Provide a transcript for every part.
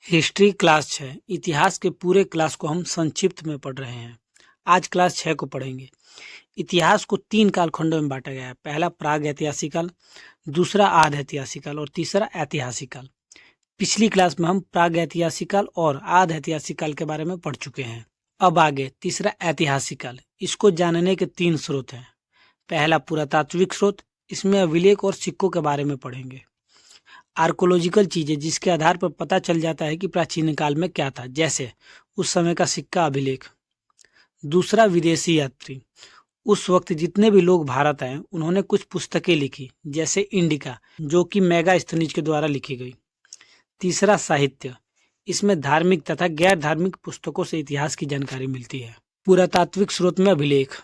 History class 6 इतिहास के पूरे क्लास को हम संक्षिप्त में पढ़ रहे हैं। आज क्लास 6 को पढ़ेंगे। इतिहास को 3 कालखंडों में बांटा गया है। पहला प्राग ऐतिहासिक काल, दूसरा आध ऐतिहासिक काल और तीसरा ऐतिहासिक काल। पिछली क्लास में हम प्राग ऐतिहासिक काल और आध ऐतिहासिक काल के बारे में पढ़ चुके हैं। अब आगे तीसरा ऐतिहासिक काल। इसको जानने के 3 स्रोत हैं। पहला पुरातात्विक स्रोत, इसमें अभिलेख और सिक्कों के बारे में पढ़ेंगे। आर्कोलॉजिकल चीजें, जिसके आधार पर पता चल जाता है कि प्राचीन काल में क्या था, जैसे उस समय का सिक्का, अभिलेख। दूसरा विदेशी यात्री, उस वक्त जितने भी लोग भारत आए उन्होंने कुछ पुस्तकें लिखी, जैसे इंडिका, जो कि मेगास्थनीज के द्वारा लिखी गई। तीसरा साहित्य, इसमें धार्मिक तथा गैर धार्मिक पुस्तकों से इतिहास की जानकारी मिलती है। पुरातात्विक स्रोत में अभिलेख,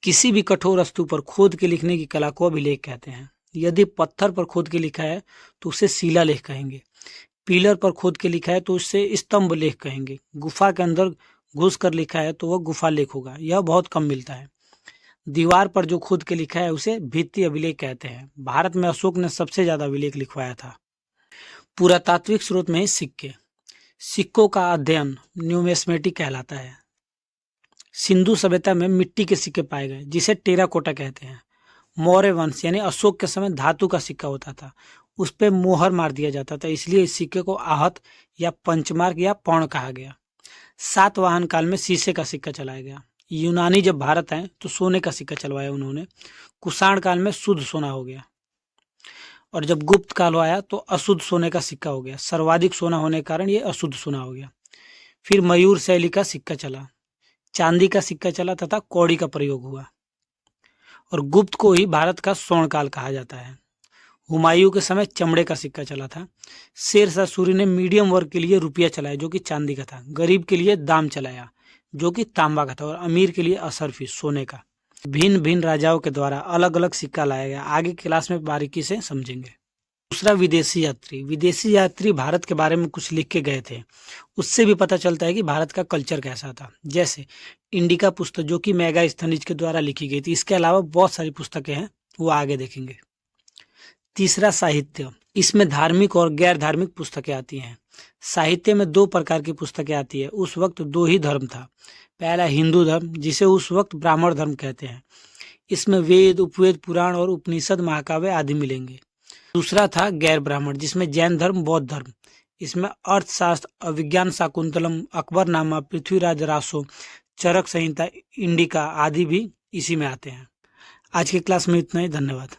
किसी भी कठोर वस्तु पर खोद के लिखने की कला को अभिलेख कहते हैं। यदि पत्थर पर खोद के लिखा है तो उसे शिलालेख कहेंगे। पिलर पर खोद के लिखा है तो उससे स्तंभ लेख कहेंगे। गुफा के अंदर घुस कर लिखा है तो वह गुफा लेख होगा। यह बहुत कम मिलता है। दीवार पर जो खोद के लिखा है उसे भित्ति अभिलेख कहते हैं। भारत में अशोक ने सबसे ज्यादा अभिलेख लिखवाया था। पुरातात्विक स्रोत में ही सिक्के, सिक्कों का अध्ययन न्यूमिस्मेटिक कहलाता है। सिंधु सभ्यता में मिट्टी के सिक्के पाए गए, जिसे टेराकोटा कहते हैं। मौर्य वंश यानी अशोक के समय धातु का सिक्का होता था, उस पे मोहर मार दिया जाता था, इसलिए इस सिक्के को आहत या पंचमार्क या पौण कहा गया। सातवाहन काल में शीशे का सिक्का चलाया गया। यूनानी जब भारत आए तो सोने का सिक्का चलवाया उन्होंने। कुषाण काल में शुद्ध सोना हो गया, और जब गुप्त काल आया तो अशुद्ध सोने का सिक्का हो गया। सर्वाधिक सोना होने के कारण ये अशुद्ध सोना हो गया। फिर मयूर शैली का सिक्का चला, चांदी का सिक्का चला तथा कौड़ी का प्रयोग हुआ, और गुप्त को ही भारत का स्वर्ण काल कहा जाता है। हुमायूं के समय चमड़े का सिक्का चला था। शेरशाह सूरी ने मीडियम वर्ग के लिए रुपया चलाया, जो कि चांदी का था। गरीब के लिए दाम चलाया, जो कि तांबा का था, और अमीर के लिए असरफी, सोने का। भिन्न भिन्न राजाओं के द्वारा अलग अलग सिक्का लाया गया। आगे क्लास में बारीकी से समझेंगे। दूसरा विदेशी यात्री, विदेशी यात्री भारत के बारे में कुछ लिख के गए थे, उससे भी पता चलता है कि भारत का कल्चर कैसा था। जैसे इंडिका पुस्तक, जो कि मेगास्थनीज के द्वारा लिखी गई थी। इसके अलावा बहुत सारी पुस्तकें हैं, वो आगे देखेंगे। तीसरा साहित्य, इसमें धार्मिक और गैर धार्मिक पुस्तकें आती हैं। साहित्य में 2 प्रकार की पुस्तकें आती है। उस वक्त 2 ही धर्म था। पहला हिंदू धर्म, जिसे उस वक्त ब्राह्मण धर्म कहते हैं। इसमें वेद, उपवेद, पुराण और उपनिषद, महाकाव्य आदि मिलेंगे। दूसरा था गैर ब्राह्मण, जिसमें जैन धर्म, बौद्ध धर्म। इसमें अर्थशास्त्र, अभिज्ञान शाकुंतलम, अकबरनामा, पृथ्वीराज रासो, चरक संहिता, इंडिका आदि भी इसी में आते हैं। आज की क्लास में इतना ही। धन्यवाद।